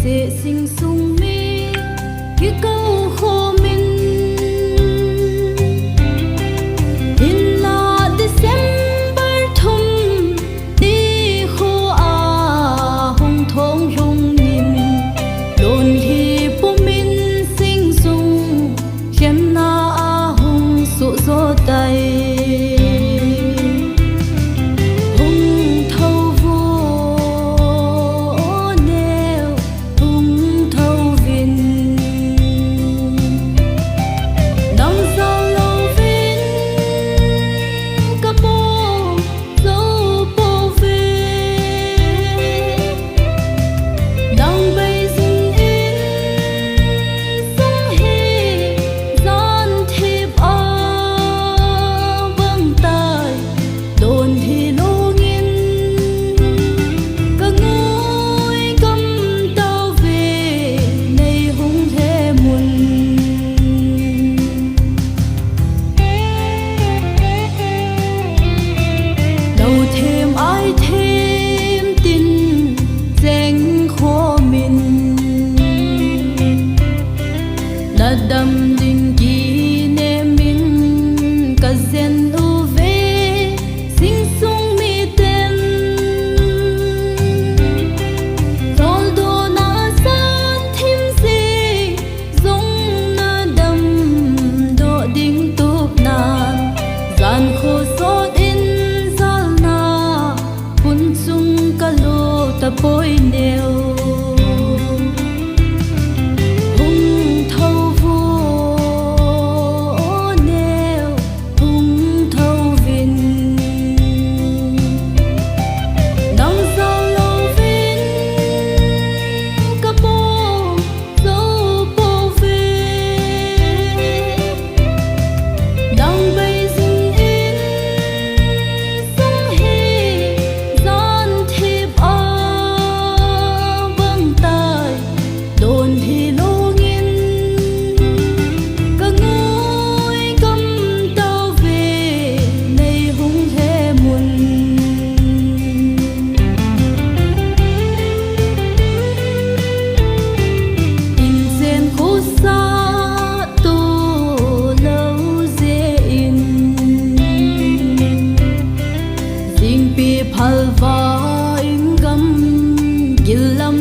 sẽ sinh sung mi cái câu khô mình in là December thum đi khô hồng thong rung nhìn đồn hi po min sinh sung khem na hồng sụ gió tay đầm đình kỷ niệm mình cả gen u về sinh sung mi tên thol do na sa thim si zong na đầm do ding tup nan gian khô sốt in zal na hun sung ka lo ta poi neo phal va in gam gil lam